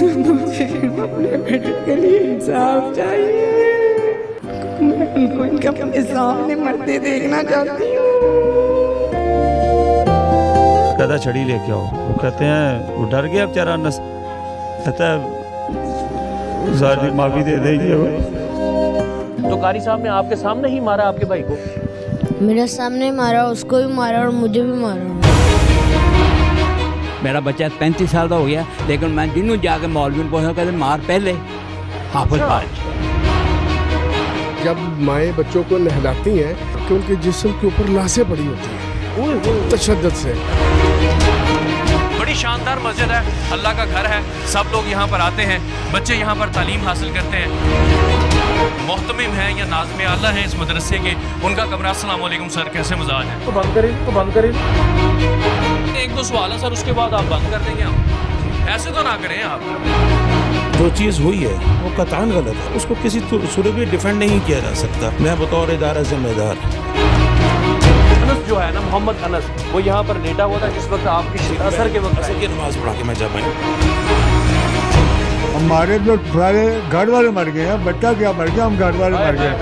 मुझे अपने बेटे के लिए इंसाफ चाहिए। मैं उनको इनके अपने सामने मरते देखना चाहती हूँ। कहता छड़ी लेके आओ, वो कहते हैं वो डर गया बेचारा अनस, कहता है सारी माफी दे देंगे वो। तो कारी साहब ने आपके सामने ही मारा आपके भाई को? मेरे सामने मारा, उसको भी मारा और मुझे भी मारा। मेरा बच्चा 35 साल का हो गया, लेकिन मैं जिन्हों जाके मौलवी ने पूछा, कहते मार पहले हाफिज बाद। जब माएँ बच्चों को नहलाती हैं कि उनके जिस्म के ऊपर लाशें पड़ी होती हैं तशद्दुद से। बड़ी शानदार मस्जिद है, अल्लाह का घर है, सब लोग यहाँ पर आते हैं, बच्चे यहाँ पर तालीम हासिल करते हैं। मोहतमिम हैं या नाज़िम आला हैं इस मदरसे के, उनका कमरा। अस्सलाम वालेकुम सर, कैसे मजाज है? तो बंद करें एक दो सवाल है सर, उसके बाद आप बंद कर देंगे। हम ऐसे तो ना करें आप। जो चीज़ हुई है वो कतई गलत है, उसको किसी सूरत में डिफेंड नहीं किया जा सकता। मैं बतौर इदारा जिम्मेदार, अनस जो है ना, मोहम्मद अनस, वो यहाँ पर लेटा हुआ था जिस वक्त आपकी असर के वक्त असर की नमाज पढ़ा के मैं जब आया। हमारे तो सारे घर वाले मर गए हैं, बच्चा क्या मर गया, हम घर वाले मर गए।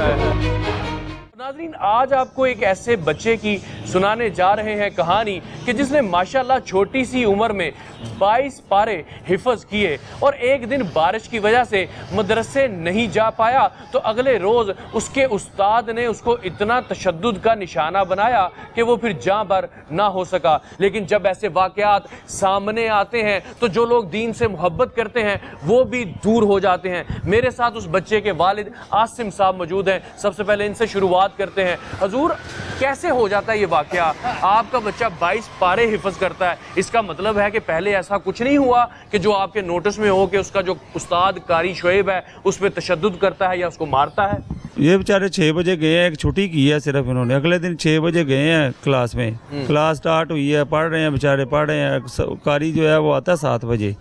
नाज़रीन, आज आपको एक ऐसे बच्चे की सुनाने जा रहे हैं कहानी कि जिसने माशाल्लाह छोटी सी उम्र में 22 पारे हिफ्ज़ किए और एक दिन बारिश की वजह से मदरसे नहीं जा पाया तो अगले रोज़ उसके उस्ताद ने उसको इतना तशद्दुद का निशाना बनाया कि वो फिर जाँ बर ना हो सका। लेकिन जब ऐसे वाक़यात सामने आते हैं तो जो लोग दीन से मोहब्बत करते हैं वो भी दूर हो जाते हैं। मेरे साथ उस बच्चे के वालिद आसिम साहब मौजूद हैं। सबसे पहले इनसे शुरुआत करते हैं। हजूर, कैसे हो जाता है ये वाक़या? आपका बच्चा 22 पारे हिफ्ज़ करता है, इसका मतलब है कि पहले ऐसा कुछ नहीं हुआ कि जो आपके नोटिस में हो कि उसका जो उस्ताद कारी शुएब है उस पर तशद्दुद करता है या उसको मारता है? ये बेचारे 6 बजे गए हैं, एक छुट्टी की है सिर्फ इन्होंने, अगले दिन 6 बजे गए हैं क्लास में, क्लास स्टार्ट हुई है, पढ़ रहे हैं बेचारे, पढ़ रहे हैं। कारी जो है वो आता है 7 बजे,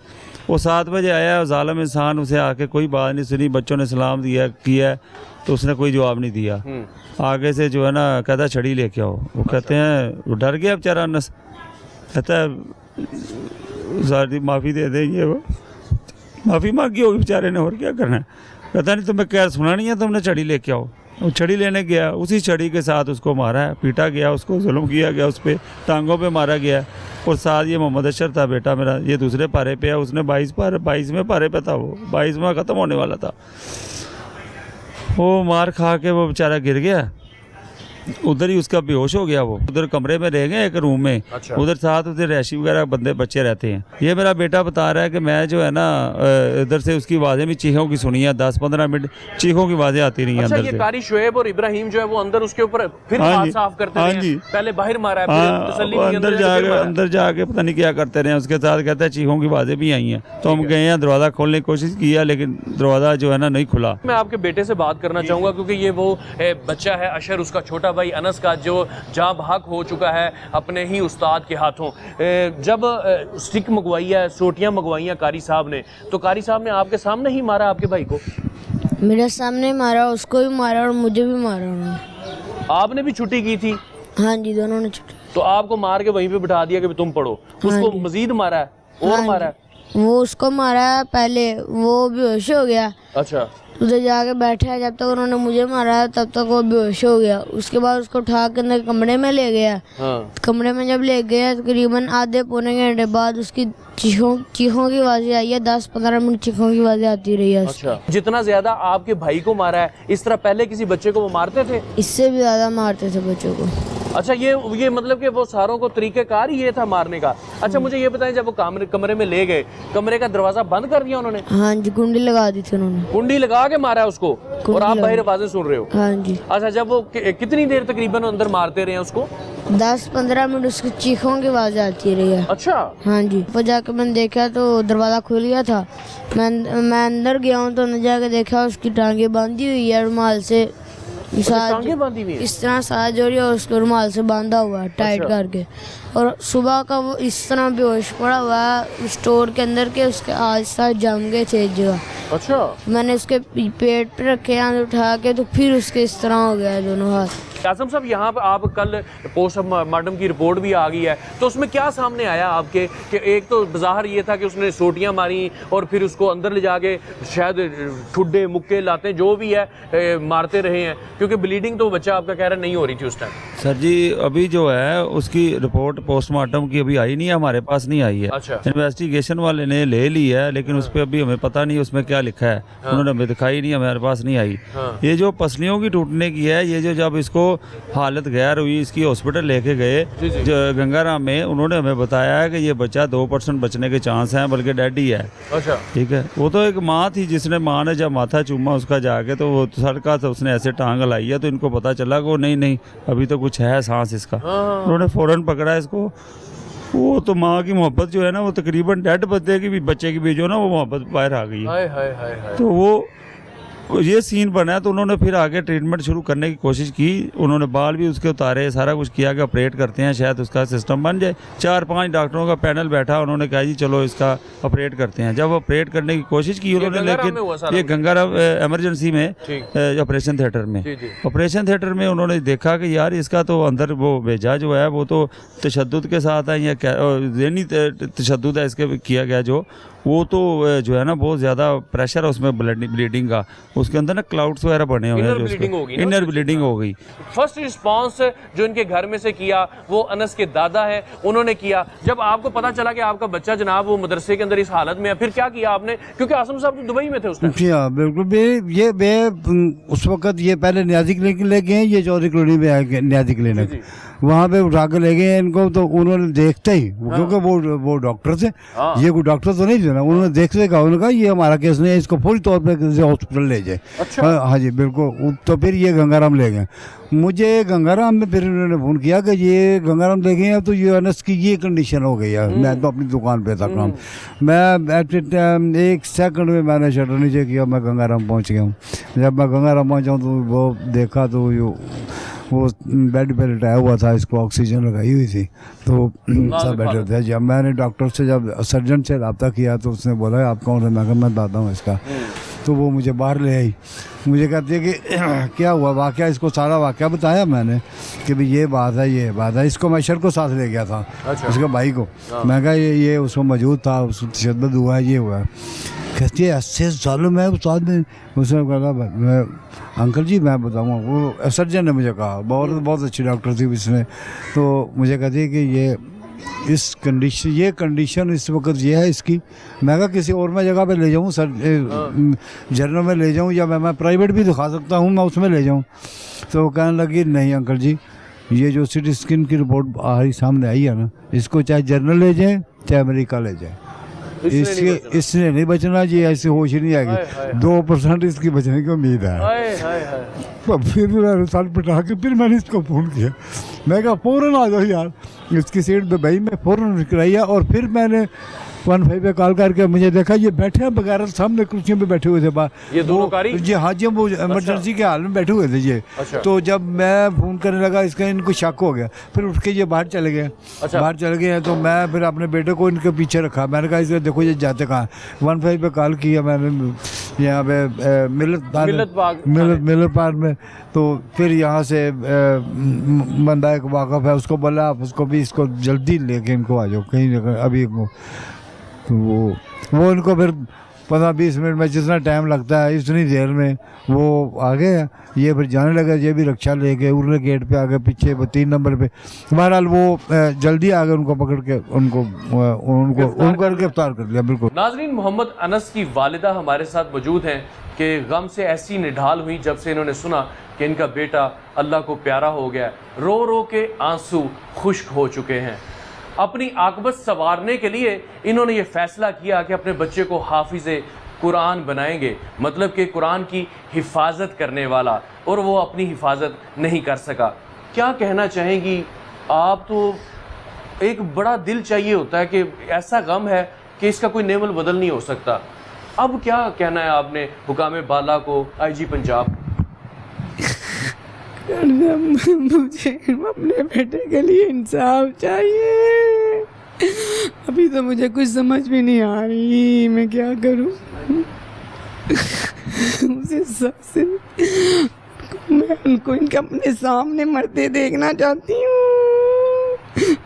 वो 7 बजे आया, जालिम इंसान, उसे आके कोई बात नहीं सुनी, बच्चों ने सलाम दिया किया तो उसने कोई जवाब नहीं दिया। आगे से जो है ना कहता छड़ी लेके आओ, वो कहते हैं वो डर गया बेचारा अनस, कहता है सारी माफ़ी दे देंगे वो। माफ़ी मांगी होगी बेचारे ने, और क्या करना है। कहता नहीं तुम्हें क्या सुना नहीं है, तुमने छड़ी लेके आओ। वो छड़ी लेने गया, उसी छड़ी के साथ उसको मारा है, पीटा गया, उसको जुल्म किया गया, उस पर टांगों पे मारा गया। और साथ ये मोहम्मद अशर था बेटा मेरा, ये दूसरे पारे पे है, उसने 22वें पारे पे था, वो 22वां ख़त्म होने वाला था। वो मार खा के वो बेचारा गिर गया, उधर ही उसका बेहोश हो गया। वो उधर कमरे में रह गए एक रूम में। अच्छा। उधर साथ उधर रैशी वगैरह बच्चे रहते हैं। ये मेरा बेटा बता रहा है कि मैं जो है ना इधर से उसकी आवाज़ें भी चीखों की सुनी है, 10-15 मिनट चीखों की आवाज़ें आती रही हैं। अच्छा, अंदर ये से कारी शुएब और इब्राहिम जो है वो अंदर उसके ऊपर फिर हाथ साफ करते हैं। पहले बाहर मारा है, अंदर जाके पता नहीं क्या करते रहे। उसके साथ कहता है चीखों की आवाज़ें भी आई हैं, तो हम गए हैं, दरवाज़ा खोलने की कोशिश किया लेकिन दरवाज़ा जो है ना नहीं खुला। मैं आपके बेटे से बात करना चाहूँगा क्योंकि ये वो बच्चा है अशर, उसका छोटा भाई अनस का, जो जाँ बहक हो चुका है अपने ही उस्ताद के हाथों। जब स्टिक मंगवाई है, सोटियाँ मंगवाई हैं कारी साहब ने, तो कारी साहब ने आपके सामने ही मारा आपके भाई को? मेरे सामने मारा, उसको भी मारा और मुझे भी मारा उन्होंने। आपने भी छुट्टी की थी? हाँ जी, दोनों ने छुट्टी। तो आपको मार के वहीं पे बिठा दिया कि तुम पढ़ो? उसको मजीद मारा है और मारा है? वो उसको मारा है पहले, वो बेहोश हो गया। अच्छा। उधर जाके बैठा है, जब तक उन्होंने मुझे मारा तब तक वो बेहोश हो गया। उसके बाद उसको उठा के अंदर कमरे में ले गया। हाँ। कमरे में जब ले गया तकरीबन आधे पौने घंटे बाद उसकी चीखों की आवाज़ें आई है, 10-15 मिनट चीखों की आवाज़ें आती रही है। अच्छा। जितना ज्यादा आपके भाई को मारा है, इस तरह पहले किसी बच्चे को वो मारते थे? इससे भी ज्यादा मारते थे बच्चों को। अच्छा, ये मतलब कि वो सारों को तरीक़ेकार ही ये था मारने का। अच्छा, मुझे ये बताएं, जब वो कमरे में ले गए, कमरे का दरवाजा बंद कर दिया उन्होंने? हाँ जी, कुंडी लगा दी थी उन्होंने। कुंडी लगा के मारा है उसको और आप बाहर आवाजें सुन रहे हो? हाँ जी। अच्छा, जब वो कितनी देर तकरीबन अंदर मारते रहे उसको? 10-15 मिनट उसकी चीखों की आवाज़ आती रही है। अच्छा। हाँ जी। वो जाके मैंने देखा तो दरवाज़ा खुल गया था। मैं अंदर गया हूँ तो अंदर जाके देखा उसकी टांगे बांधी हुई है रुमाल से, इस तरह साथ जोड़ी और उसको रुमाल से बांधा हुआ है टाइट करके। और सुबह का वो इस तरह बेहोश पड़ा हुआ है स्टोर के अंदर के, उसके आहिस्ता जम गए थे जगह। अच्छा। मैंने उसके पेट पे रखे हाथ उठा के तो फिर उसके इस तरह हो गया दोनों हाथ। आजम साहब, यहाँ पर आप कल पोस्टमार्टम की रिपोर्ट भी आ गई है, तो उसमें क्या सामने आया आपके कि एक तो बाहर ये था कि उसने सोटियाँ मारी और फिर उसको अंदर ले जाके शायद ठुड्डे मुक्के लाते जो भी है मारते रहे हैं, क्योंकि ब्लीडिंग तो बच्चा आपका कह रहा नहीं हो रही थी उस टाइम। सर जी अभी जो है उसकी रिपोर्ट पोस्टमार्टम की अभी आई नहीं है, हमारे पास नहीं आई है। अच्छा। इन्वेस्टिगेशन वाले ने ले ली है, लेकिन उस पर अभी हमें पता नहीं उसमें क्या लिखा है। उन्होंने हमें दिखाई नहीं, हमारे पास नहीं आई। ये जो पसलियों की टूटने की है, ये जो जब इसको हालत गैर हुई, इसकी हॉस्पिटल लेके गए जो गंगाराम में, उन्होंने हमें बताया है कि ये बच्चा 2% बचने के चांस हैं, बल्कि डेड ही है। अच्छा। ठीक है, वो तो एक माँ थी जिसने माँ ने जब माथा चूमा उसका जाके, तो वो सड़का तो उसने ऐसे टांग लाई है, तो इनको पता चला कि वो नहीं अभी तो कुछ है सांस इसका। उन्होंने फौरन पकड़ा इसको। वो तो माँ की मोहब्बत जो है ना, वो तकरीबन डेड बच्चे की भी जो ना वो मोहब्बत बाहर आ गई है। तो वो ये सीन बना है, तो उन्होंने फिर आगे ट्रीटमेंट शुरू करने की कोशिश की। उन्होंने बाल भी उसके उतारे, सारा कुछ किया कि ऑपरेट करते हैं, शायद उसका सिस्टम बन जाए। 4-5 डॉक्टरों का पैनल बैठा, उन्होंने कहा जी चलो इसका ऑपरेट करते हैं। जब ऑपरेट करने की कोशिश की उन्होंने, लेकिन ये गंगाराम इमरजेंसी में ऑपरेशन थिएटर में, ऑपरेशन थिएटर में उन्होंने देखा कि यार इसका तो अंदर वो भेजा जो है वो तो तशद्दुद के साथ है, या ज़हनी तशद्दुद है इसके किया गया, जो वो तो जो है ना बहुत ज़्यादा प्रेशर है उसमें ब्लीडिंग का, उसके अंदर ना क्लाउड्स वगैरह बने हुए हैं, इनर ब्लीडिंग हो गई। फर्स्ट रिस्पांस जो इनके घर में से किया वो अनस के दादा हैं, उन्होंने किया। जब आपको पता चला कि आपका बच्चा जनाब वो मदरसे के अंदर इस हालत में है, फिर क्या किया आपने? क्योंकि आसम साहब तो दुबई में थे उस टाइम। जी हाँ बिल्कुल। उस वक्त ये पहले न्याजी क्लिनिक ले गए, ये चौधरी कॉलोनी में आए न्याजी क्लिनिक, वहाँ पे उठा के ले गए इनको। तो उन्होंने देखते ही, क्योंकि वो डॉक्टर थे, ये कोई डॉक्टर तो नहीं थे ना, उन्होंने देखते कहा, उन्होंने कहा ये हमारा केस नहीं है, इसको फौरी तौर पे किसी हॉस्पिटल ले जाए। अच्छा। हाँ जी बिल्कुल। तो फिर ये गंगाराम ले गए मुझे। गंगाराम में फिर उन्होंने फ़ोन किया कि ये गंगाराम ले गए हैं, तो ये अनस की ये कंडीशन हो गई है। मैं तो अपनी दुकान पे था काम, मैं 1 सेकंड में मैंने शटर नीचे किया, मैं गंगाराम पहुँच गया हूँ। जब मैं गंगाराम पहुँचा हूँ तो वो देखा तो वो बेड पे लेटाया हुआ था, इसको ऑक्सीजन लगाई हुई थी, तो सब बेटर था। जब मैंने डॉक्टर से, जब सर्जन से रब्ता किया, तो उसने बोला आप कौन है? मैं कहा मैं दादा हूँ इसका। तो वो मुझे बाहर ले आई, मुझे कहती है कि क्या हुआ वाक़या, इसको सारा वाक़या बताया मैंने कि भाई ये बात है। इसको मैं शर को साथ ले गया था। अच्छा। उसके भाई को। मैं कहा ये उसको मौजूद था, उसको तशद्दुद हुआ है, ये हुआ है। कहती है 80 सालों में उस आदमी। उसने कहा अंकल जी मैं बताऊँगा, वो सर्जन ने मुझे कहा, बहुत अच्छी डॉक्टर थी इसमें। तो मुझे कहती है कि ये कंडीशन इस वक्त ये है इसकी। मैं कहा किसी और मैं जगह पे ले जाऊँ सर, जनरल में ले जाऊँ, या मैं प्राइवेट भी दिखा सकता हूँ, मैं उसमें ले जाऊँ। तो कहने लगी नहीं अंकल जी, ये जो सिटी स्किन की रिपोर्ट सामने आई है ना, इसको चाहे जनरल ले जाए चाहे अमेरिका ले जाए, इसने नहीं बचना जी, ऐसी होश ही नहीं आएगी। 2% इसकी बचने की उम्मीद है। तो फिर मैंने साल पिटा के फिर मैंने इसको फ़ोन किया, मैं कहा फ़ौरन आ जाओ यार, इसकी सीट पे भाई मैं फ़ौरन कराइया। और फिर मैंने 15 पे कॉल करके मुझे देखा ये बैठे हैं बगैर, सामने कुर्सियों पे बैठे हुए थे ये दोनों कारी? जी हाँ जी, वो इमरजेंसी के हाल में बैठे हुए थे ये। अच्छा। तो जब मैं फ़ोन करने लगा, इसका इनको शक हो गया, फिर उठ के ये बाहर चले गए। अच्छा। बाहर चले गए हैं, तो मैं फिर अपने बेटे को इनके पीछे रखा। मैंने कहा इसे देखो ये जाते कहाँ। 15 पे कॉल किया मैंने यहाँ पे मिलत पार्क में। तो फिर यहाँ से बंदा एक वाकफ़ है, उसको बोला आप उसको भी इसको जल्दी लेके इनको आ जाओ कहीं अभी। तो वो उनको फिर 15-20 मिनट में जितना टाइम लगता है इतनी देर में वो आ गए। ये फिर जाने लगा, ये भी रक्षा ले गए, उर्ले गेट पे आ गए, पीछे 3 नंबर पे। बहरहाल वो जल्दी आ गए, उनको पकड़ के उनको गिरफ्तार कर लिया। बिल्कुल। नाज़रीन, मोहम्मद अनस की वालिदा हमारे साथ मौजूद हैं कि गम से ऐसी निढाल हुई जब से इन्होंने सुना कि इनका बेटा अल्लाह को प्यारा हो गया। रो रो के आंसू खुश्क हो चुके हैं। अपनी आकबत संवारने के लिए इन्होंने ये फैसला किया कि अपने बच्चे को हाफिज़े कुरान बनाएंगे, मतलब कि कुरान की हिफाजत करने वाला, और वो अपनी हिफाजत नहीं कर सका। क्या कहना चाहेंगी आप? तो एक बड़ा दिल चाहिए होता है कि ऐसा गम है कि इसका कोई नेवल बदल नहीं हो सकता। अब क्या कहना है आपने हुकाम बाला को, IG पंजाब? मुझे अपने बेटे के लिए इंसाफ चाहिए। अभी तो मुझे कुछ समझ भी नहीं आ रही, मैं क्या करूं। मुझे सबसे मैं उनको इनके अपने सामने मरते देखना चाहती हूँ।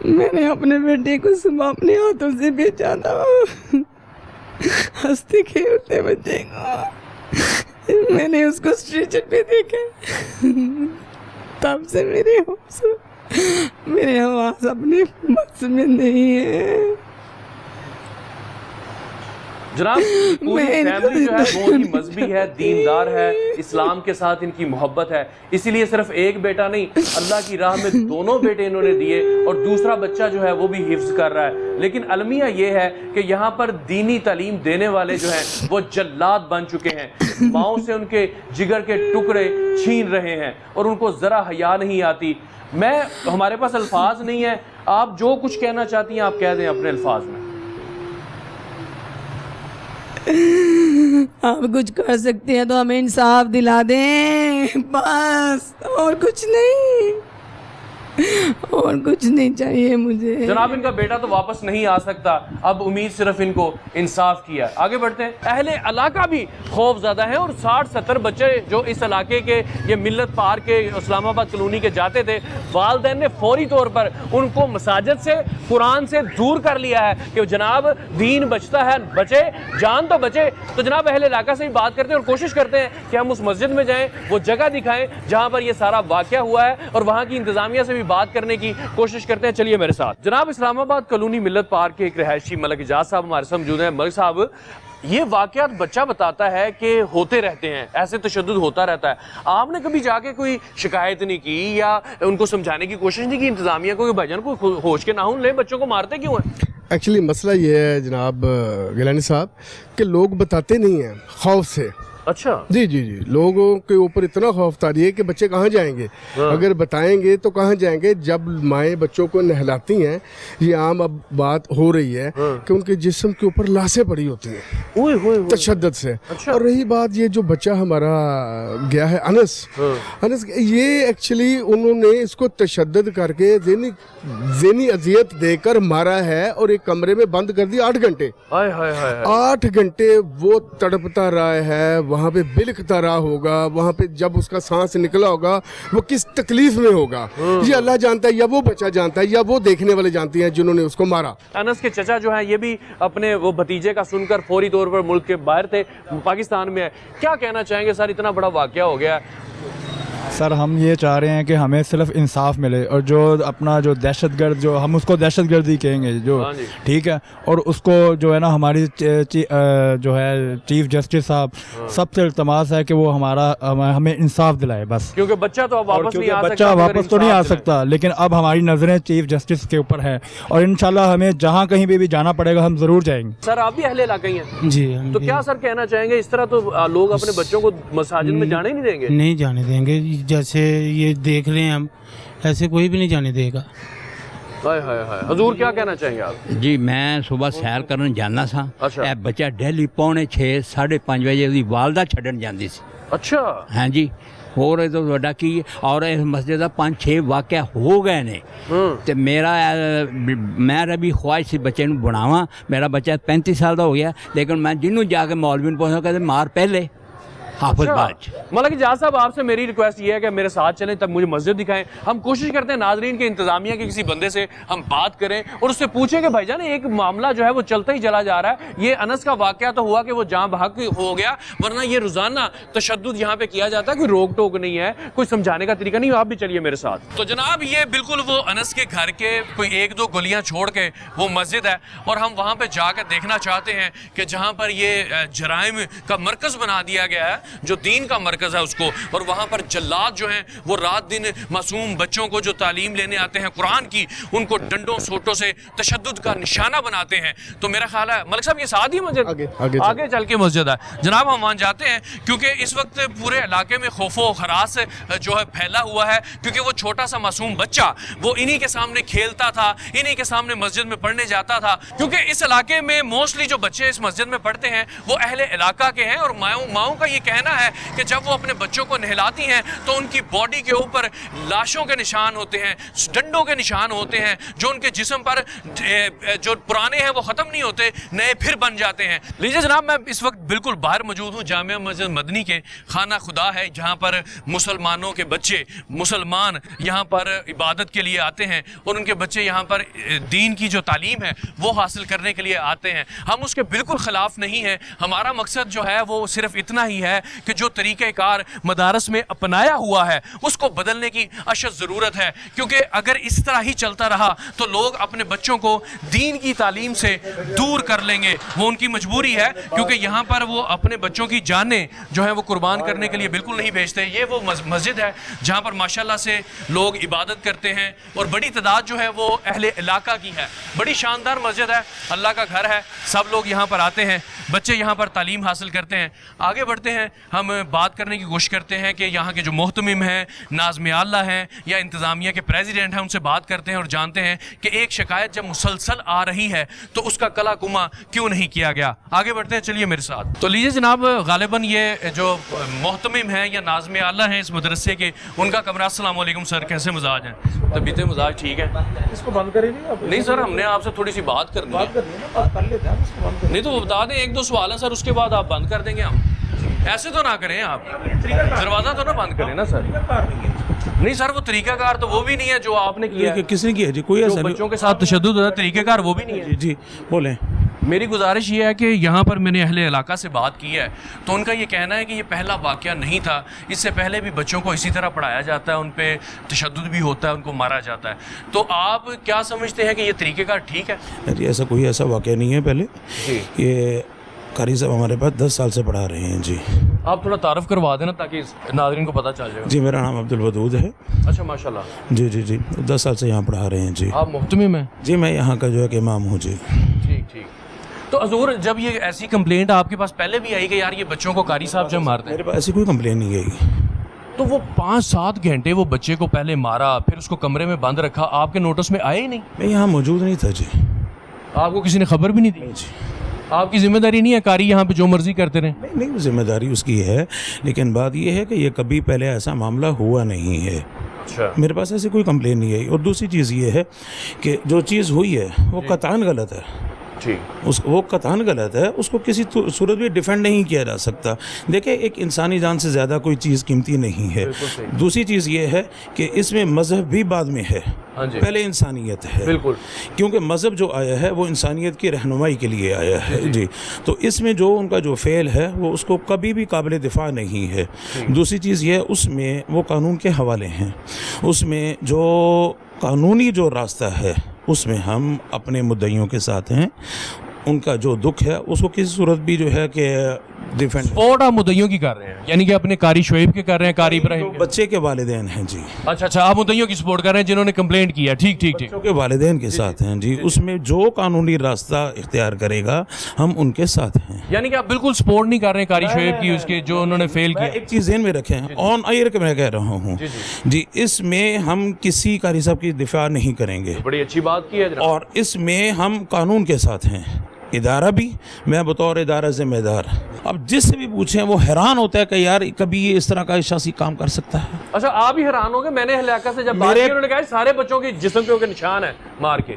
मैंने अपने बेटे को सुबह अपने हाथों से बेचा था, हंसते खेलते बच्चे को मैंने उसको स्ट्रेचर पे देखा। तब से मेरे हवास अपने बस में नहीं है। जनाब पूरी फैमिली जो है बहुत ही मजहबी है, दीनदार है, इस्लाम के साथ इनकी मोहब्बत है, इसीलिए सिर्फ एक बेटा नहीं अल्लाह की राह में दोनों बेटे इन्होंने दिए और दूसरा बच्चा जो है वो भी हिफ्ज कर रहा है। लेकिन अलमिया ये है कि यहाँ पर दीनी तालीम देने वाले जो हैं वो जल्लाद बन चुके हैं, माओं से उनके जिगर के टुकड़े छीन रहे हैं और उनको ज़रा हया नहीं आती। हमारे पास अल्फाज नहीं है, आप जो कुछ कहना चाहती हैं आप कह दें अपने अल्फाज में। आप कुछ कर सकते हैं तो हमें इंसाफ दिला दें, बस, और कुछ नहीं, और कुछ नहीं चाहिए मुझे। जनाब इनका बेटा तो वापस नहीं आ सकता, अब उम्मीद सिर्फ इनको इंसाफ की है। आगे बढ़ते हैं। अहले इलाका भी खौफ ज़्यादा है और 60-70 बच्चे जो इस इलाके के ये मिल्लत पार्क के इस्लामाबाद कॉलोनी के जाते थे, वालिदैन ने फौरी तौर पर उनको मसाजिद से, कुरान से दूर कर लिया है कि जनाब दीन बचता है, बचे जान तो बचे। तो जनाब अहले इलाका से भी बात करते हैं और कोशिश करते हैं कि हम उस मस्जिद में जाएँ, वो जगह दिखाएँ जहाँ पर ये सारा वाक़या हुआ है और वहाँ की इंतज़ामिया से भी बात करने की कोशिश करते हैं। चलिए मेरे साथ। जनाब इस्लामाबाद कॉलोनी मिल्लत पार्क के एक रहायशी मलिक इजाज साहब हमारे साथ मौजूद हैं। मलिक साहब, ये वाकयात बच्चा बताता है कि होते रहते हैं, ऐसे तशद्दुद होता रहता है, आपने कभी जाके कोई शिकायत नहीं की या उनको समझाने की कोशिश नहीं की इंतजामिया को कि भाईजान को होश के नाखून ले, बच्चों को मारते क्यों हैं? एक्चुअली मसला ये है जनाब गिलानी साहब कि लोग बताते नहीं हैं खौफ से। अच्छा जी जी जी, लोगों के ऊपर इतना खौफ तारी है कि बच्चे कहाँ जाएंगे। अगर बताएंगे तो कहाँ जाएंगे। जब माएँ बच्चों को नहलाती हैं, ये आम अब बात हो रही है कि उनके जिस्म के ऊपर लाशें पड़ी होती हैं तशद्दुद से। अच्छा। और रही बात ये जो बच्चा हमारा गया है अनस, ये एक्चुअली उन्होंने इसको तशद्दुद करके ज़हनी अजियत देकर मारा है और एक कमरे में बंद कर दिया 8 घंटे। 8 घंटे वो तड़पता रहा है, वहाँ पे बिलखता रहा होगा, वहाँ पे जब उसका सांस निकला होगा वो किस तकलीफ में होगा, ये अल्लाह जानता है, या वो बच्चा जानता है, या वो देखने वाले जानते हैं जिन्होंने उसको मारा। अनस के चचा जो हैं ये भी अपने वो भतीजे का सुनकर फौरी तौर पर मुल्क के बाहर थे, पाकिस्तान में है। क्या कहना चाहेंगे सर, इतना बड़ा वाकया हो गया है? सर हम ये चाह रहे हैं कि हमें सिर्फ इंसाफ मिले और जो अपना जो दहशतगर्द, जो हम उसको दहशतगर्दी कहेंगे जो, ठीक है, और उसको जो है ना हमारी जो है चीफ जस्टिस साहब सबसे इल्तमास है कि वो हमें इंसाफ दिलाए बस। क्योंकि बच्चा तो अब वापस नहीं आ सकता, बच्चा वापस तो नहीं आ सकता, लेकिन अब हमारी नज़रें चीफ जस्टिस के ऊपर है और इंशाल्लाह हमें जहाँ कहीं भी जाना पड़ेगा हम ज़रूर जाएंगे। सर आप भी अहले इलाका ही हैं? जी। तो क्या सर कहना चाहेंगे, इस तरह तो लोग अपने बच्चों को मसाजिद में जाने ही नहीं देंगे? नहीं जाने देंगे, जैसे ये देख रहे हैं हम, ऐसे कोई भी नहीं जाने देगा। हजूर क्या कहना चाहेंगे आप? जी मैं सुबह सैर करन जाना सा। अच्छा। बच्चा डेली 4:30 5:30 बजे उसकी वालदा छड्डन जाती सी। अच्छा। हाँ जी, होर तो वड्डा की और इस मस्जिद का 5-6 वाक़या हो गए ने ते मेरा भी ख्वाहिश सी बच्चे नूं बनावां। मेरा बच्चा 35 साल का हो गया, लेकिन मैं जिन्हों जाके मौलवी नूं पुछदा कहते मार पहले मतलब इजाज़ साहब आपसे मेरी रिक्वेस्ट ये है कि मेरे साथ चलें, तब मुझे मस्जिद दिखाएं। हम कोशिश करते हैं नाजरीन के इंतजामिया के किसी बंदे से हम बात करें और उससे पूछें कि भाईजान एक मामला जो है वो चलता ही चला जा रहा है। ये अनस का वाकया तो हुआ कि वो जान बहक हो गया, वरना ये रोजाना तशद्दुद यहाँ पे किया जाता है, कोई रोक टोक नहीं है, कोई समझाने का तरीका नहीं। आप भी चलिए मेरे साथ। तो जनाब ये बिल्कुल वो अनस के घर के कोई 1-2 गलियाँ छोड़ के वो मस्जिद है और हम वहाँ पर जाकर देखना चाहते हैं कि जहाँ पर ये जराइम का मरकज़ बना दिया गया है, जो दीन का मरकज़ है उसको, और वहाँ पर जल्लाद जो हैं वो रात दिन मासूम बच्चों को जो तालीम लेने आते हैं कुरान की, उनको डंडों सोटों से तशद्दुद का निशाना बनाते हैं। तो मेरा ख्याल है मलिक साहब ये साथ ही मस्जिद आगे चल के मस्जिद है जनाब, हम वहाँ जाते हैं क्योंकि इस वक्त पूरे इलाके में खौफो खरास जो है फैला हुआ है, क्योंकि वो छोटा सा मासूम बच्चा वो इन्हीं के सामने खेलता था, इन्हीं के सामने मस्जिद में पढ़ने जाता था। क्योंकि इस इलाके में मोस्टली जो बच्चे इस मस्जिद में पढ़ते हैं वो अहले इलाका के हैं और माओं का ये कहना کہنا ہے کہ جب وہ اپنے بچوں کو نہلاتی ہیں تو ان کی باڈی کے اوپر لاشوں کے نشان ہوتے ہیں, ڈنڈوں کے نشان ہوتے ہیں, جو ان کے جسم پر جو پرانے ہیں وہ ختم نہیں ہوتے, نئے پھر بن جاتے ہیں. لیجیے جناب, میں اس وقت بالکل باہر موجود ہوں جامعہ مسجد مدنی کے. خانہ خدا ہے جہاں پر مسلمانوں کے بچے, مسلمان یہاں پر عبادت کے لیے آتے ہیں اور ان کے بچے یہاں پر دین کی جو تعلیم ہے وہ حاصل کرنے کے لیے آتے ہیں. ہم اس کے بالکل خلاف نہیں ہیں. ہمارا مقصد جو ہے وہ صرف اتنا ہی ہے کہ جو طریقہ کار مدارس میں اپنایا ہوا ہے اس کو بدلنے کی اشد ضرورت ہے, کیونکہ اگر اس طرح ہی چلتا رہا تو لوگ اپنے بچوں کو دین کی تعلیم سے دور کر لیں گے. وہ ان کی مجبوری ہے, کیونکہ یہاں پر وہ اپنے بچوں کی جانیں جو ہیں وہ قربان کرنے کے لیے بالکل نہیں بھیجتے. یہ وہ مسجد ہے جہاں پر ماشاءاللہ سے لوگ عبادت کرتے ہیں اور بڑی تعداد جو ہے وہ اہل علاقہ کی ہے. بڑی شاندار مسجد ہے, اللہ کا گھر ہے, سب لوگ یہاں پر آتے ہیں, بچے یہاں پر تعلیم حاصل کرتے ہیں. آگے بڑھتے ہیں, ہم بات کرنے کی کوشش کرتے ہیں کہ یہاں کے جو محتمم ہیں, ناظم اعلیٰ ہیں یا انتظامیہ کے پریزیڈنٹ ہیں, ان سے بات کرتے ہیں اور جانتے ہیں کہ ایک شکایت جب مسلسل آ رہی ہے تو اس کا کلا کما کیوں نہیں کیا گیا. آگے بڑھتے ہیں, چلیے میرے ساتھ. تو لیجیے جناب, غالباً یہ جو محتمم ہیں یا ناظم اعلیٰ ہیں اس مدرسے کے, ان کا کمرہ. السلام علیکم سر, کیسے مزاج ہیں؟ طبیعت مزاج ٹھیک ہے؟ اس کو بند کریں نہیں سر, ہم نے آپ سے تھوڑی سی بات کرنی ہے. نہیں تو بتا دیں, ایک دو سوال ہیں سر, اس کے بعد آپ بند کر دیں گے. ہم ایسے تو نہ کریں, آپ دروازہ تو نہ بند کریں نا سر. نہیں سر, وہ طریقہ کار تو وہ بھی نہیں ہے جو آپ نے کیا. کس نے کیا جی؟ کوئی ایسا بچوں کے ساتھ تشدد ہوتا ہے, طریقہ کار وہ بھی نہیں ہے. جی بولیں. میری گزارش یہ ہے کہ یہاں پر میں نے اہل علاقہ سے بات کی ہے تو ان کا یہ کہنا ہے کہ یہ پہلا واقعہ نہیں تھا, اس سے پہلے بھی بچوں کو اسی طرح پڑھایا جاتا ہے, ان پہ تشدد بھی ہوتا ہے, ان کو مارا جاتا ہے. تو آپ کیا سمجھتے ہیں کہ یہ طریقہ کار ٹھیک ہے؟ جی ایسا کوئی ایسا واقعہ نہیں ہے. پہلے یہ قاری صاحب ہمارے پاس 10 سال سے پڑھا رہے ہیں. جی آپ تھوڑا تعارف کروا دینا تاکہ ناظرین کو پتہ چل جائے. جی میرا نام عبدالودود ہے. اچھا ماشاءاللہ. جی جی جی 10 سال سے یہاں پڑھا رہے ہیں. جی آپ محتمم ہیں؟ جی میں یہاں کا جو ہے کہ امام ہوں. جی ٹھیک ٹھیک. تو حضور, جب یہ ایسی کمپلینٹ آپ کے پاس پہلے بھی آئی کہ یار یہ بچوں کو قاری صاحب جب مارتے ہیں؟ میرے پاس ایسی کوئی کمپلین نہیں آئی. تو وہ 5-7 گھنٹے وہ بچے کو پہلے مارا, پھر اس کو کمرے میں بند رکھا, آپ کے نوٹس میں آئے ہی نہیں؟ میں یہاں موجود نہیں تھا. جی آپ کو کسی نے خبر بھی نہیں دی؟ جی آپ کی ذمہ داری نہیں ہے قاری یہاں پہ جو مرضی کرتے رہیں؟ نہیں, ذمہ داری اس کی ہے, لیکن بات یہ ہے کہ یہ کبھی پہلے ایسا معاملہ ہوا نہیں ہے. میرے پاس ایسی کوئی کمپلین نہیں آئی. اور دوسری چیز یہ ہے کہ جو چیز ہوئی ہے وہ قطعاً غلط ہے. وہ قطعاً غلط ہے, اس کو کسی صورت بھی ڈیفینڈ نہیں کیا جا سکتا. دیکھیں, ایک انسانی جان سے زیادہ کوئی چیز قیمتی نہیں ہے. دوسری چیز یہ ہے کہ اس میں مذہب بھی بعد میں ہے, پہلے انسانیت ہے. بالکل, کیونکہ مذہب جو آیا ہے وہ انسانیت کی رہنمائی کے لیے آیا ہے. جی تو اس میں جو ان کا جو فعل ہے وہ اس کو کبھی بھی قابل دفاع نہیں ہے. دوسری چیز یہ, اس میں وہ قانون کے حوالے ہیں, اس میں جو قانونی جو راستہ ہے اس میں ہم اپنے مدعیوں کے ساتھ ہیں. ان کا جو دکھ ہے اس کو کسی صورت بھی جو ہے کہ ڈیفینڈ. سپورٹ آپ مدعیوں کی کر رہے ہیں, یعنی کہ اپنے قاری شعیب کے کر رہے ہیں, قاری ابراہیم بچے کے والدین ہیں. جی اچھا, آپ مدعیوں کی سپورٹ کر رہے ہیں جنہوں نے کمپلینٹ کیا. ٹھیک ٹھیک ٹھیک. بچوں کے والدین کے ساتھ ہیں. جی اس میں جو قانونی راستہ اختیار کرے گا ہم ان کے ساتھ ہیں. یعنی کہ آپ بالکل سپورٹ نہیں کر رہے ہیں قاری شعیب کی, اس کے جو انہوں نے فیل کیا. ایک چیز ذہن میں رکھیں, آن ایئر کہ میں کہہ رہا ہوں جی, اس میں ہم کسی قاری صاحب کی دفاع نہیں کریں گے. بڑی اچھی بات کی ہے. اور اس میں ہم قانون کے ساتھ ہیں, ادارہ بھی, میں بطور ادارہ ذمہ دار. اب جس سے بھی پوچھیں وہ حیران ہوتا ہے کہ یار کبھی یہ اس طرح کا شخصی کام کر سکتا ہے. اچھا, آپ ہی حیران ہو گے. میں نے علاقہ سے جب بات کی, انہوں نے کہا سارے بچوں کے جسم پہ نشان ہے مار کے.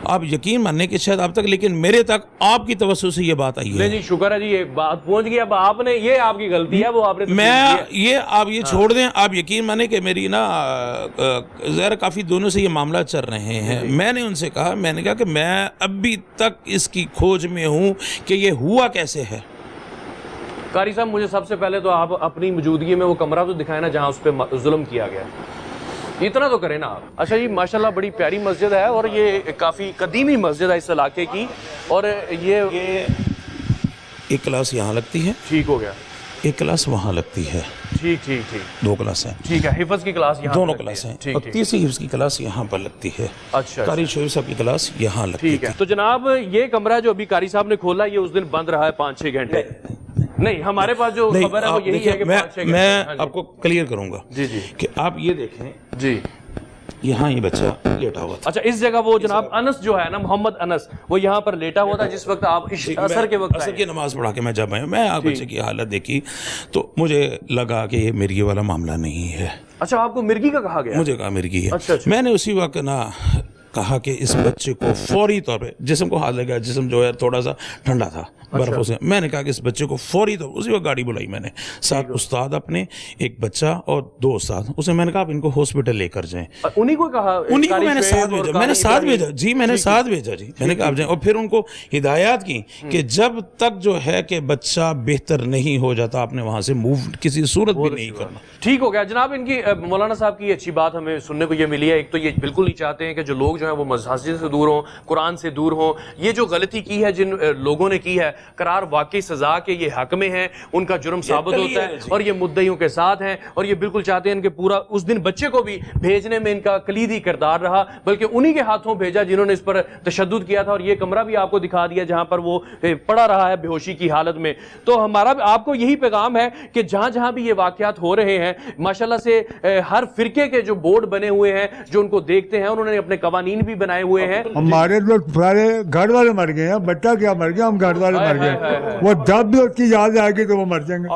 آپ یقین ماننے کے شاید آپ تک, لیکن میرے تک آپ کی توسط سے یہ بات آئی ہے. جی شکر ہے جی, یہ بات پہنچ گئی. اب آپ نے, یہ آپ کی غلطی ہے, وہ آپ نے, میں یہ آپ یہ چھوڑ دیں. آپ یقین مانیں کہ میری نا ظاہر کافی دونوں سے یہ معاملات چل رہے ہیں. میں نے ان سے کہا, میں نے کہا کہ میں ابھی تک اس کی کھوج میں ہوں کہ یہ ہوا کیسے ہے. قاری صاحب, مجھے سب سے پہلے تو آپ اپنی موجودگی میں وہ کمرہ تو دکھائیں نا جہاں اس پہ ظلم کیا گیا. اتنا تو کریں نا آپ. اچھا جی, ماشاءاللہ بڑی پیاری مسجد ہے اور یہ کافی قدیمی مسجد ہے اس علاقے کی. اور یہ ایک کلاس یہاں لگتی ہے. ٹھیک ہو گیا. ایک کلاس وہاں لگتی ہے. ٹھیک ٹھیک ٹھیک. 2 کلاس ہیں. ٹھیک ہے, حفظ کی کلاس یہاں, دونوں کلاس ہیں. اور تیسری حفظ کی کلاس یہاں پر لگتی ہے. اچھا, قاری شعیب صاحب کی کلاس یہاں لگتی ہے. ٹھیک ہے. تو جناب یہ کمرہ جو ابھی قاری صاحب نے کھولا, یہ اس دن بند رہا ہے 5-6 گھنٹے. نہیں, ہمارے پاس جو خبر ہے وہ یہی ہے کہ 5-6 گھنٹے. میں آپ کو کلیئر کروں گا جی جی کہ آپ یہ دیکھیں جی, यहाँ ये बच्चा लेटा हुआ था। अच्छा, इस जगह वो जनाब अनस जो है ना, मोहम्मद अनस, वो यहाँ पर लेटा हुआ था जिस वक्त आप असर के वक्त असर की नमाज पढ़ा के मैं जब आया, मैं आप बच्चे की हालत देखी तो मुझे लगा कि ये मिर्गी वाला मामला नहीं है। अच्छा, आपको मिर्गी का कहा गया? मुझे कहा मिर्गी है। अच्छा। मैंने उसी वक्त ना कहा कि इस बच्चे को फौरी तौर पे, जिस्म को हाथ लगा, जिस्म जो है थोड़ा सा ठंडा था बर्फों से, मैंने कहा कि इस बच्चे को फौरी तौर, उसी वक्त गाड़ी बुलाई मैंने, साथ उस्ताद अपने, एक बच्चा और 2 उस्ताद, उसे मैंने कहा इनको हॉस्पिटल लेकर जाएं। उन्हीं को कहा? उन्हीं को मैंने साथ भेजा, मैंने साथ भेजा जी, मैंने साथ भेजा जी, मैंने कहा आप जाएं। और फिर उनको हिदायत की कि जब तक जो है कि बच्चा बेहतर नहीं हो जाता आपने वहां से मूव किसी सूरत भी नहीं करना। ठीक हो गया जनाब। इनकी मौलाना साहब की अच्छी बात हमें सुनने को ये मिली है। एक तो ये बिल्कुल नहीं चाहते हैं कि जो लोग जो हैं वो मस्जिद से दूर हों, कुरान से दूर हों। ये जो गलती की है जिन लोगों ने की है, करार वाकई सजा के ये हक में हैं, उनका जुर्म साबित होता है और ये मुद्दइयों के साथ हैं। और ये बिल्कुल चाहते हैं कि पूरा उस दिन बच्चे को भी भेजने में इनका कलीदी किरदार रहा, बल्कि उन्हीं के हाथों भेजा जिन्होंने इस पर तशद्दुद किया था। और ये कमरा भी आपको दिखा दिया जहां पर वो पड़ा रहा है बेहोशी की हालत में। तो हमारा आपको यही पैगाम है कि जहां जहां भी ये वाकयात हो रहे हैं, माशाल्लाह से हर फिरके के जो बोर्ड बने हुए हैं जो उनको देखते हैं, उन्होंने अपने कवानीन भी बनाए हुए हैं। हमारे तो सारे घर वाले मर गए हैं, बच्चा क्या मर गया, हम घर वाले मर गए। वो जब भी उसकी याद आएगी तो वो मर जाएंगे,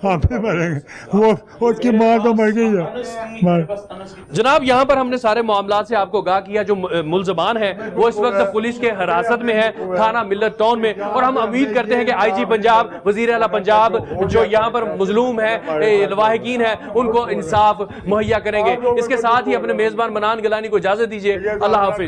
हम भी मरेंगे। वो उसकी माँ तो मर गई है। जनाब, यहाँ पर हमने सारे मामला से आपको आगाह किया। जो मुलजमान है वो इस वक्त पुलिस के हिरासत में है, थाना मिल्लत टाउन में। और हम उम्मीद करते हैं कि IG पंजाब, वजीर आला पंजाब जो यहाँ पर मजलूम है, लवाहिकीन है, उनको इंसाफ मुहैया करेंगे। इसके साथ ही अपने मेजबान मनान गिलानी को इजाजत दीजिए। अल्लाह हाफिज।